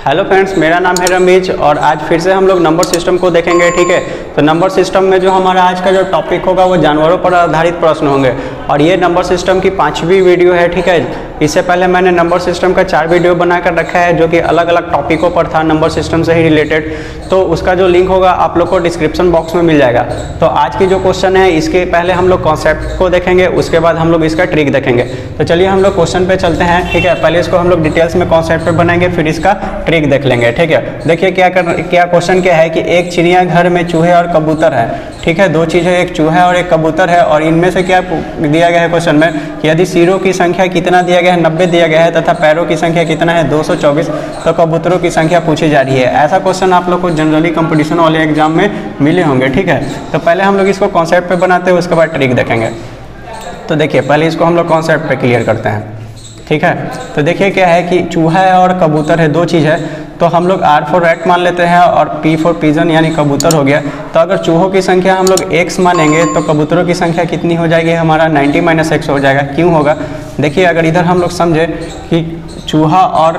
Hello friends, मेरा नाम है रमेश और आज फिर से हम लोग नंबर सिस्टम को देखेंगे। ठीक है, तो नंबर सिस्टम में जो हमारा आज का जो टॉपिक होगा वो जानवरों पर आधारित प्रश्न होंगे और ये नंबर सिस्टम की 5वीं वीडियो है। ठीक है, इससे पहले मैंने नंबर सिस्टम का 4 वीडियो बनाकर रखा है जो कि अलग अलग टॉपिकों पर था नंबर सिस्टम से ही रिलेटेड, तो उसका जो लिंक होगा आप लोग को डिस्क्रिप्शन बॉक्स में मिल जाएगा। तो आज की जो क्वेश्चन है इसके पहले हम लोग कॉन्सेप्ट को देखेंगे, उसके बाद हम लोग इसका ट्रिक देखेंगे। तो चलिए हम लोग क्वेश्चन पे चलते हैं। ठीक है, पहले इसको हम लोग डिटेल्स में कॉन्सेप्ट पे बनाएंगे, फिर इसका ट्रिक देख लेंगे। ठीक है, देखिए क्या क्वेश्चन क्या है कि एक चिड़ियाघर में चूहे और कबूतर है। ठीक है, दो चीज़ है, एक चूहा और एक कबूतर है और इनमें से क्या दिया गया है क्वेश्चन में कि यदि सिरों की संख्या कितना दिया गया है 90 दिया गया है तथा पैरों की संख्या कितना है 224, तो कबूतरों की संख्या पूछी जा रही है। ऐसा क्वेश्चन आप लोग को जनरली कंपटीशन वाले एग्जाम में मिले होंगे। ठीक है, तो पहले हम लोग इसको कॉन्सेप्ट पे बनाते हैं, उसके बाद ट्रिक देखेंगे। तो देखिए पहले इसको हम लोग कॉन्सेप्ट पे क्लियर करते हैं। ठीक है, तो देखिए क्या है कि चूहा है और कबूतर है, दो चीज़ है, तो हम लोग R फॉर रैट मान लेते हैं और P फॉर पिजन यानी कबूतर हो गया। तो अगर चूहों की संख्या हम लोग x मानेंगे तो कबूतरों की संख्या कितनी हो जाएगी, हमारा 90 - x हो जाएगा। क्यों होगा, देखिए अगर इधर हम लोग समझे कि चूहा और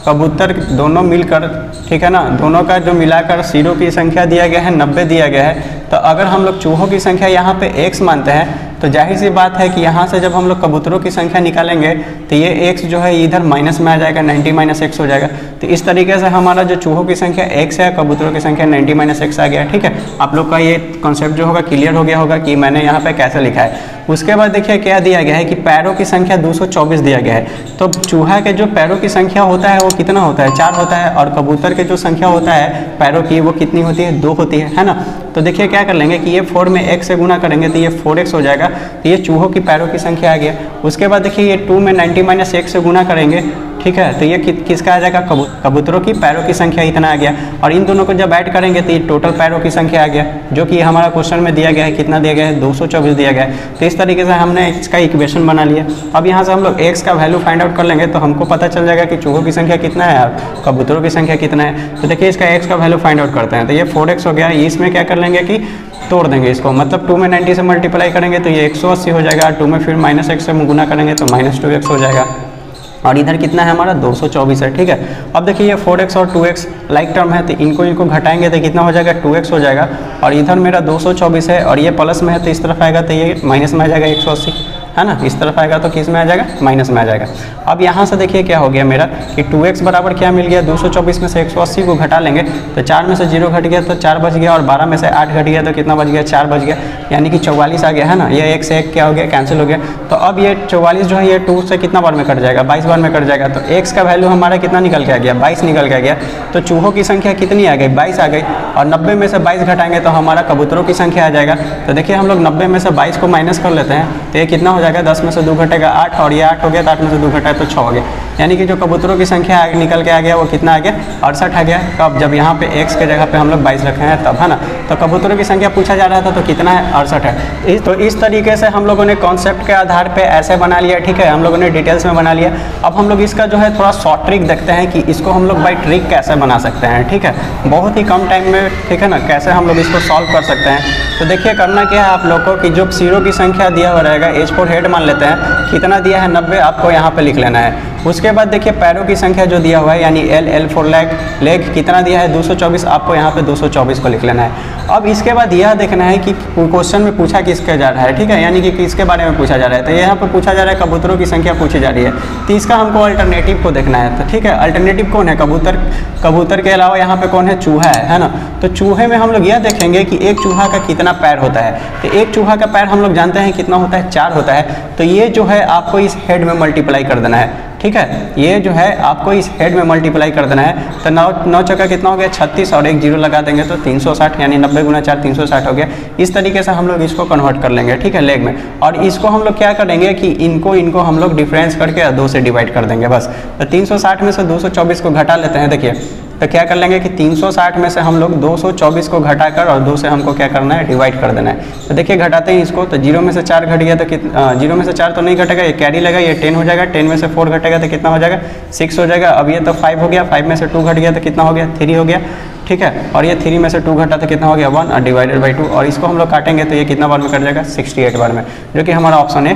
कबूतर दोनों मिलकर, ठीक है ना, दोनों का जो मिलाकर सिरों की संख्या दिया गया है 90 दिया गया है, तो अगर हम लोग चूहों की संख्या यहाँ पे x मानते हैं तो जाहिर सी बात है कि यहाँ से जब हम लोग कबूतरों की संख्या निकालेंगे तो ये x जो है इधर माइनस में आ जाएगा, 90 - x हो जाएगा। तो इस तरीके से हमारा जो चूहों की संख्या x है, कबूतरों की संख्या 90 - x आ गया। ठीक है, आप लोग का ये कॉन्सेप्ट जो होगा क्लियर हो गया होगा कि मैंने यहाँ पे कैसे लिखा है। उसके बाद देखिए क्या दिया गया है कि पैरों की संख्या 224 दिया गया है। तो चूहा के जो पैरों की संख्या होता है वो कितना होता है, 4 होता है, और कबूतर के जो संख्या होता है पैरों की वो कितनी होती है, 2 होती है ना। तो देखिए क्या कर लेंगे कि ये 4 में x से गुना करेंगे तो ये 4x हो जाएगा। तो ये चूहों की पैरों की संख्या आ गया। उसके बाद देखिए ये 2 में 90 - x से गुना करेंगे, ठीक है, तो ये किसका आ जाएगा, कबूतरों की पैरों की संख्या इतना आ गया। और इन दोनों को जब ऐड करेंगे तो ये टोटल पैरों की संख्या आ गया, जो कि हमारा क्वेश्चन में दिया गया है, कितना दिया गया है, 224 दिया गया है। तो इस तरीके से हमने इसका इक्वेशन बना लिया। अब यहाँ से हम लोग x का वैल्यू फाइंड आउट कर लेंगे तो हमको पता चल जाएगा कि चूहों की संख्या कितना है और कबूतरों की संख्या कितना है। तो देखिए इसका x का वैल्यू फाइंड आउट करते हैं। तो ये 4x हो गया, इसमें क्या कर लेंगे कि तोड़ देंगे इसको, मतलब 2 में 90 से मल्टीप्लाई करेंगे तो ये 180 हो जाएगा, 2 में फिर -x से गुना करेंगे तो -2x हो जाएगा, और इधर कितना है हमारा 224 है। ठीक है, अब देखिए ये 4x और 2x लाइक टर्म है तो इनको घटाएंगे तो कितना हो जाएगा, 2x हो जाएगा, और इधर मेरा 224 है और ये प्लस में है तो इस तरफ आएगा तो ये माइनस में आ जाएगा 180, है ना। इस तरफ आएगा तो किस में आ जाएगा, माइनस में आ जाएगा। अब यहाँ से देखिए क्या हो गया मेरा कि 2x बराबर क्या मिल गया, 224 में से 180 को घटा लेंगे तो 4 में से 0 घट गया तो 4 बच गया, और 12 में से 8 घट गया तो कितना बच गया, 4 बच गया, यानी कि 44 आ गया, है ना। ये 1 से 1 क्या हो गया, कैंसिल हो गया। तो अब ये 44 जो है ये 2 से कितना बार में कट जाएगा, 22 बार में कट जाएगा। तो x का वैल्यू हमारा कितना निकल के आ गया, 22 निकल के आ गया। तो चूहों की संख्या कितनी आ गई, 22 आ गई, और 90 में से 22 घटाएंगे तो हमारा कबूतरों की संख्या आ जाएगा। तो देखिए हम लोग 90 में से 22 को माइनस कर लेते हैं तो ये कितना हो जाएगा, 10 में से 2 घटेगा 8, और ये 8 हो गया, तो 8 में से 2 घटाए तो 6 हो गया, यानी कि जो कबूतरों की संख्या निकल के आ गया वो कितना आ गया, 68 आ गया। कब, जब यहाँ पे x के जगह पे हम लोग 22 रखे हैं तब, है ना। तो कबूतरों की संख्या पूछा जा रहा था तो कितना है, 68 है। तो इस तरीके से हम लोगों ने कॉन्सेप्ट के आधार पे ऐसे बना लिया। ठीक है, हम लोगों ने डिटेल्स में बना लिया। अब हम लोग इसका जो है थोड़ा शॉर्ट ट्रिक देखते हैं कि इसको हम लोग बाई ट्रिक कैसे बना सकते हैं। ठीक है, बहुत ही कम टाइम में, ठीक है ना, कैसे हम लोग इसको सॉल्व कर सकते हैं। तो देखिए करना क्या है आप लोग को कि जो सिरों की संख्या दिया हुआ रहेगा, एज फॉर हेड मान लेते हैं, कितना दिया है 90, आपको यहाँ पे लिख लेना है। उसके बाद देखिए पैरों की संख्या जो दिया हुआ है यानी L फॉर लेग कितना दिया है 224, आपको यहाँ पे 224 को लिख लेना है। अब इसके बाद यह देखना है कि क्वेश्चन में पूछा किसके जा रहा है, ठीक है, यानी कि किसके बारे में पूछा जा रहा है। तो यहाँ पे पूछा जा रहा है कबूतरों की संख्या पूछी जा रही है, तो इसका हमको अल्टरनेटिव को देखना है। तो ठीक है, अल्टरनेटिव कौन है, कबूतर के अलावा यहाँ पे कौन है, चूहा है ना। तो चूहे में हम लोग यह देखेंगे कि एक चूहा का कितना पैर होता है। तो एक चूहा का पैर हम लोग जानते हैं कितना होता है, 4 होता है। तो ये जो है आपको इस हेड में मल्टीप्लाई कर देना है। ठीक है, ये जो है आपको इस हेड में मल्टीप्लाई कर देना है। तो 9 चौका कितना हो गया, 36, और एक 0 लगा देंगे तो 360, यानी 90 गुना 4 360 हो गया। इस तरीके से हम लोग इसको कन्वर्ट कर लेंगे, ठीक है, लेग में। और इसको हम लोग क्या करेंगे कि इनको हम लोग डिफरेंस करके 2 से डिवाइड कर देंगे बस। तो 360 में से 224 को घटा लेते हैं। देखिए तो क्या कर लेंगे कि 360 में से हम लोग 224 को घटाकर और 2 से हमको क्या करना है, डिवाइड कर देना है। तो देखिए घटाते हैं इसको, तो 0 में से 4 घट गया तो 0 में से 4 तो नहीं घटेगा, ये कैरी लगा, ये 10 हो जाएगा, 10 में से 4 घटेगा तो कितना हो जाएगा, 6 हो जाएगा। अब ये तो 5 हो गया, 5 में से 2 घट गया तो कितना हो गया, 3 हो गया। ठीक है। और ये 3 में से 2 घटा तो कितना हो गया 1 और डिवाइडेड बाई 2, और इसको हम लोग काटेंगे तो ये कितना बार में कट जाएगा 68 बार में, जो कि हमारा ऑप्शन ए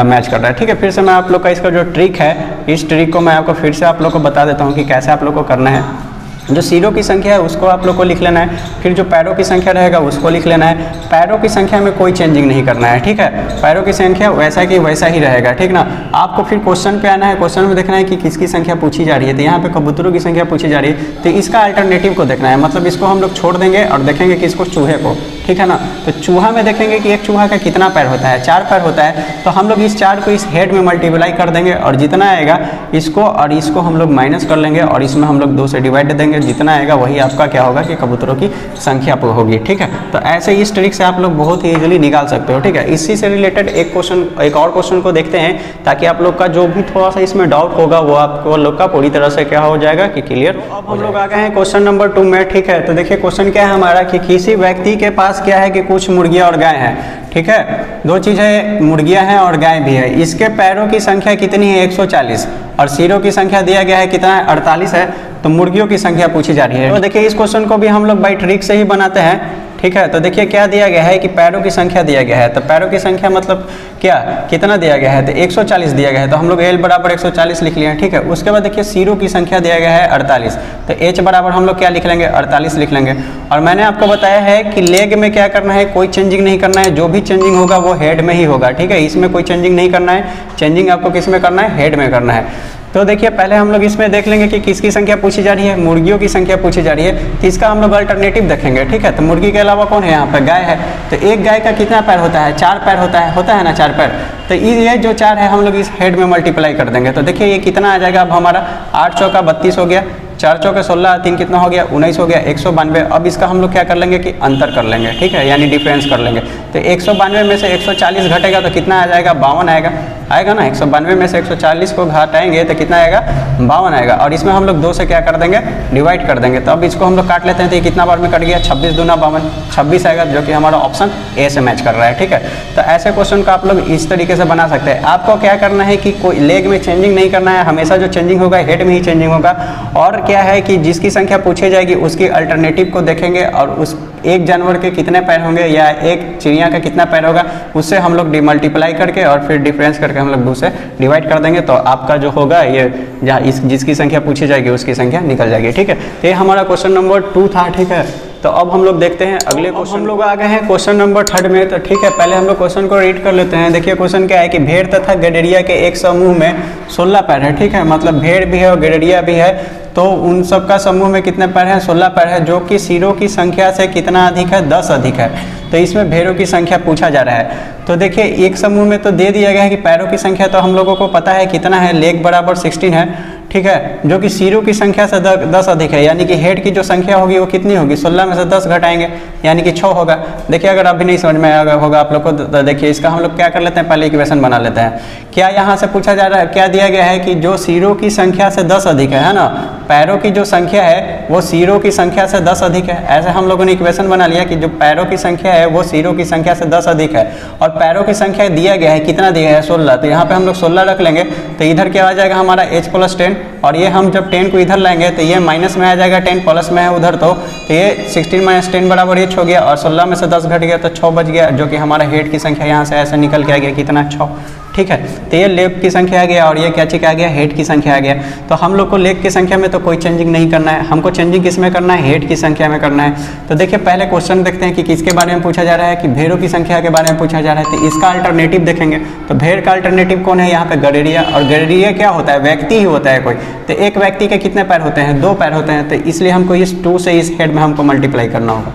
मैच कर रहा है। ठीक है, फिर से मैं आप लोग का इसका जो ट्रिक है, इस ट्रिक को मैं आपको फिर से आप लोग को बता देता हूँ कि कैसे आप लोग को करना है। जो सीरों की संख्या है उसको आप लोग को लिख लेना है, फिर जो पैरों की संख्या रहेगा उसको लिख लेना है। पैरों की संख्या में कोई चेंजिंग नहीं करना है, ठीक है, पैरों की संख्या वैसा कि वैसा ही रहेगा, ठीक ना। आपको फिर क्वेश्चन पे आना है, क्वेश्चन में देखना है कि किसकी संख्या पूछी जा रही है। तो यहाँ पे कबूतरों की संख्या पूछी जा रही है, तो इसका अल्टरनेटिव को देखना है, मतलब इसको हम लोग छोड़ देंगे और देखेंगे कि इसको चूहे को, ठीक है ना। तो चूहा में देखेंगे कि एक चूहा का कितना पैर होता है, 4 पैर होता है, तो हम लोग इस 4 को इस हेड में मल्टीप्लाई कर देंगे और जितना आएगा इसको और इसको हम लोग माइनस कर लेंगे और इसमें हम लोग 2 से डिवाइड देंगे, जितना आएगा वही आपका क्या होगा कि कबूतरों की संख्या होगी, ठीक है। तो ऐसे इस ट्रिक से आप लोग बहुत ही इजीली निकाल सकते हो, ठीक है। इसी से रिलेटेड एक और क्वेश्चन को देखते हैं, ताकि आप लोग का जो भी थोड़ा सा इसमें डाउट होगा वो आपको लोग का पूरी तरह से क्या हो जाएगा कि क्लियर। अब हम लोग आ गए हैं क्वेश्चन नंबर 2 में, ठीक है। तो देखिए क्वेश्चन क्या है हमारा कि किसी व्यक्ति के पास क्या है कि कुछ मुर्गियां और गाय हैं, ठीक है, 2 चीज़ें, मुर्गियां हैं और गाय भी है। इसके पैरों की संख्या कितनी है 140 और सिरों की संख्या दिया गया है कितना है 48 है, तो मुर्गियों की संख्या पूछी जा रही है। तो देखिए इस क्वेश्चन को भी हम लोग बाई ट्रिक से ही बनाते हैं, ठीक है। तो देखिए क्या दिया गया है कि पैरों की संख्या दिया गया है, तो पैरों की संख्या मतलब क्या कितना दिया गया है, तो 140 दिया गया है, तो हम लोग L बराबर 140 लिख लिया, ठीक है। उसके बाद देखिए सिरों की संख्या दिया गया है 48, तो H बराबर हम लोग क्या लिख लेंगे 48 लिख लेंगे। और मैंने आपको बताया है कि लेग में क्या करना है, कोई चेंजिंग नहीं करना है, जो भी चेंजिंग होगा वो हेड में ही होगा, ठीक है। इसमें कोई चेंजिंग नहीं करना है, चेंजिंग आपको किस में करना है, हेड में करना है। तो देखिए पहले हम लोग इसमें देख लेंगे कि किसकी संख्या पूछी जा रही है, मुर्गियों की संख्या पूछी जा रही है, तो इसका हम लोग अल्टरनेटिव देखेंगे, ठीक है। तो मुर्गी के अलावा कौन है यहाँ पर, गाय है, तो एक गाय का कितना पैर होता है 4 पैर होता है ना 4 पैर, तो ये जो 4 है हम लोग इस हेड में मल्टीप्लाई कर देंगे। तो देखिए ये कितना आ जाएगा अब हमारा 8 चौका 32 हो गया, 4 चौके 16, 3 कितना हो गया 19 हो गया, 192। अब इसका हम लोग क्या कर लेंगे कि अंतर कर लेंगे, ठीक है, यानी डिफरेंस कर लेंगे। तो 192 में से 140 घटेगा तो कितना आ जाएगा 52 आएगा ना। 192 में से 140 को घटाएंगे तो कितना आएगा 52 आएगा, और इसमें हम लोग 2 से क्या कर देंगे डिवाइड कर देंगे। तो अब इसको हम लोग काट लेते हैं, तो ये कितना बार में कट गया 26 दूना 52, 26 आएगा, जो कि हमारा ऑप्शन ए से मैच कर रहा है, ठीक है। तो ऐसे क्वेश्चन को आप लोग इस तरीके से बना सकते हैं। आपको क्या करना है कि कोई लेग में चेंजिंग नहीं करना है, हमेशा जो चेंजिंग होगा हेड में ही चेंजिंग होगा। और क्या है कि जिसकी संख्या पूछी जाएगी उसकी अल्टरनेटिव को देखेंगे और उस एक जानवर के कितने पैर होंगे या एक चिड़िया का कितना पैर होगा उससे हम लोग मल्टीप्लाई करके और फिर डिफरेंस करके हम लोग 2 से डिवाइड कर देंगे, तो आपका जो होगा ये जहाँ जिसकी संख्या पूछी जाएगी उसकी संख्या निकल जाएगी, ठीक है। तो ये हमारा क्वेश्चन नंबर 2 था, ठीक है। तो अब हम लोग देखते हैं अगले क्वेश्चन, हम लोग आ गए हैं क्वेश्चन नंबर 3 में। तो ठीक है, पहले हम लोग क्वेश्चन को रीड कर लेते हैं। देखिए क्वेश्चन क्या है कि भेड़ तथा गडेरिया के एक समूह में 16 पैर है, ठीक है, मतलब भेड़ भी है और गडेरिया भी है, तो उन सब का समूह में कितने पैर हैं 16 पैर है, जो कि सिरों की संख्या से कितना अधिक है 10 अधिक है। तो इसमें भेड़ों की संख्या पूछा जा रहा है। तो देखिए एक समूह में तो दे दिया गया है कि पैरों की संख्या तो हम लोगों को पता है कितना है, लेग बराबर 16 है, ठीक है, जो कि सिरों की संख्या से 10 अधिक है, यानी कि हेड की जो संख्या होगी वो कितनी होगी 16 में से 10 घटाएंगे यानी कि 6 होगा। देखिए अगर अभी नहीं समझ में आया होगा आप लोग को, तो देखिए इसका हम लोग क्या कर लेते हैं, पहले इक्वेशन बना लेते हैं। क्या यहाँ से पूछा जा रहा है, क्या दिया गया है कि जो सिरों की संख्या से 10 अधिक है ना, पैरों की जो संख्या है वो सिरों की संख्या से 10 अधिक है। ऐसे हम लोगों ने इक्वेशन बना लिया कि जो पैरों की संख्या है वो सिरों की संख्या से 10 अधिक है, और पैरों की संख्या दिया गया है कितना दिया है 16, तो यहाँ पे हम लोग 16 रख लेंगे। तो इधर क्या आ जाएगा हमारा h + 10, और ये हम जब 10 को इधर लाएंगे तो ये माइनस में आ जाएगा, 10 प्लस में है उधर, तो ये 16 - 10 बराबर h हो गया, और 16 में से 10 घट गया तो 6 बच गया, जो कि हमारा हेड की संख्या यहाँ से ऐसे निकल के आ गया कितना 6, ठीक है। तो ये लेग की संख्या आ गया और ये क्या चीज आ गया, हेड की संख्या आ गया। तो हम लोग को लेग की संख्या में तो कोई चेंजिंग नहीं करना है, हमको चेंजिंग किस में करना है, हेड की संख्या में करना है। तो देखिए पहले क्वेश्चन देखते हैं कि किसके बारे में पूछा जा रहा है, कि भेड़ों की संख्या के बारे में पूछा जा रहा है। तो इसका अल्टरनेटिव देखेंगे, तो भेड़ का अल्टरनेटिव कौन है यहाँ पे, गडेरिया, और गडेरिया क्या होता है, व्यक्ति ही होता है कोई। तो एक व्यक्ति के कितने पैर होते हैं, 2 पैर होते हैं, तो इसलिए हमको इस 2 से इस हेड में हमको मल्टीप्लाई करना होगा,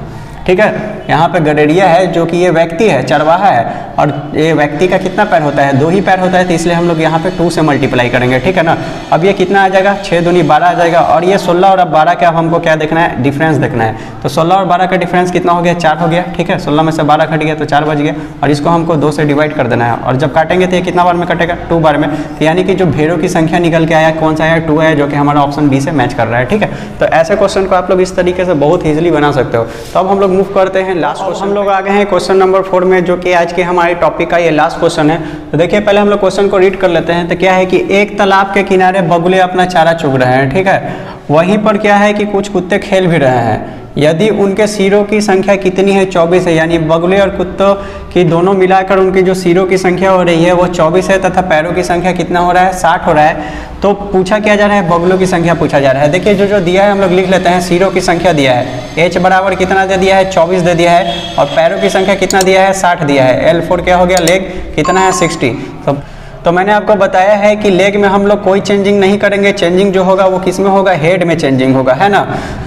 ठीक है। यहाँ पे गडेरिया है जो कि ये व्यक्ति है, चरवाहा है, और ये व्यक्ति का कितना पैर होता है, 2 ही पैर होता है, तो इसलिए हम लोग यहाँ पे 2 से मल्टीप्लाई करेंगे, ठीक है ना। अब ये कितना आ जाएगा 6 दूनी 12 आ जाएगा, और ये 16 और अब 12 का हमको क्या देखना है, डिफरेंस देखना है। तो 16 और 12 का डिफरेंस कितना हो गया, 4 हो गया, ठीक है। 16 में से 12 घट गया तो 4 बच गया, और इसको हमको 2 से डिवाइड कर देना है, और जब काटेंगे तो ये कितना बार में कटेगा 2 बार में। तो यानी कि जो भेड़ों की संख्या निकल के आया कौन सा आया, 2 है, जो कि हमारा ऑप्शन बी से मैच कर रहा है, ठीक है। तो ऐसे क्वेश्चन को आप लोग इस तरीके से बहुत ईजिली बना सकते हो। तो अब हम लोग मूव करते हैं लास्ट क्वेश्चन, हम लोग आ गए हैं क्वेश्चन नंबर 4 में, जो कि आज के हमारे टॉपिक का ये लास्ट क्वेश्चन है। तो देखिए पहले हम लोग क्वेश्चन को रीड कर लेते हैं। तो क्या है कि एक तालाब के किनारे बगुले अपना चारा चुग रहे हैं, ठीक है, वहीं पर क्या है कि कुछ कुत्ते खेल भी रहे हैं। यदि उनके सिरों की संख्या कितनी है 24 है, यानी बगुले और कुत्तों की दोनों मिलाकर उनकी जो सिरों की संख्या हो रही है वो 24 है तथा पैरों की संख्या कितना हो रहा है 60 हो रहा है। तो पूछा क्या जा रहा है, बगुलों की संख्या पूछा जा रहा है। देखिए जो दिया है हम लोग लिख लेते हैं, सिरों की संख्या दिया है h बराबर कितना दे दिया है 24 दे दिया है, और पैरों की संख्या कितना दिया है 60 दिया है। L4 क्या हो गया, लेग कितना है 60। तो मैंने आपको बताया है कि लेग में हम लोग कोई चेंजिंग नहीं करेंगे, चेंजिंग जो होगा वो किस में होगा, हेड में चेंजिंग होगा, है ना।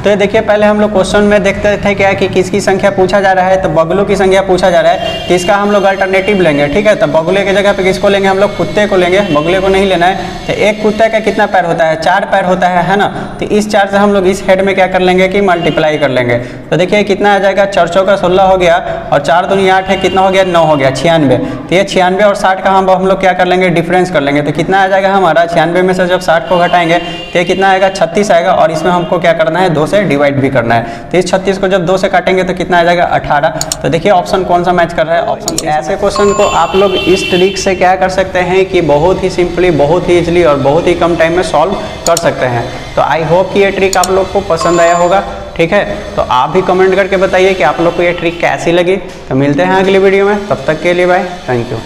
तो देखिए पहले हम लोग क्वेश्चन में देखते थे क्या कि किसकी संख्या पूछा जा रहा है, तो बगुलों की संख्या पूछा जा रहा है, तो इसका हम लोग अल्टरनेटिव लेंगे, ठीक है। तो बगुले की जगह पे किसको लेंगे हम लोग, कुत्ते को लेंगे, बगुले को नहीं लेना है। तो एक कुत्ते का कितना पैर होता है, 4 पैर होता है ना। तो इस 4 से हम लोग इस हेड में क्या कर लेंगे कि मल्टीप्लाई कर लेंगे। तो देखिए कितना आ जाएगा, 4 चौका 16 हो गया, और 4 दूनी 8 है, कितना हो गया 9 हो गया 96। तो ये 96 और 60 का हम लोग क्या कर लेंगे, डिफरेंस कर लेंगे। तो कितना आ जाएगा हमारा, 96 में से जब 60 को घटाएंगे तो ये कितना आएगा 36 आएगा, और इसमें हमको क्या करना है 2 से डिवाइड भी करना है। तो इस 36 को जब 2 से काटेंगे तो कितना आ जाएगा 18। तो देखिए ऑप्शन कौन सा मैच कर रहा है, ऑप्शन। ऐसे क्वेश्चन को आप लोग इस ट्रिक से क्या कर सकते हैं कि बहुत ही सिंपली, बहुत ही इजीली और बहुत ही कम टाइम में सॉल्व कर सकते हैं। तो आई होप कि ये ट्रिक आप लोग को पसंद आया होगा, ठीक है। तो आप भी कमेंट करके बताइए कि आप लोग को ये ट्रिक कैसी लगी। तो मिलते हैं अगली वीडियो में, तब तक के लिए बाय, थैंक यू।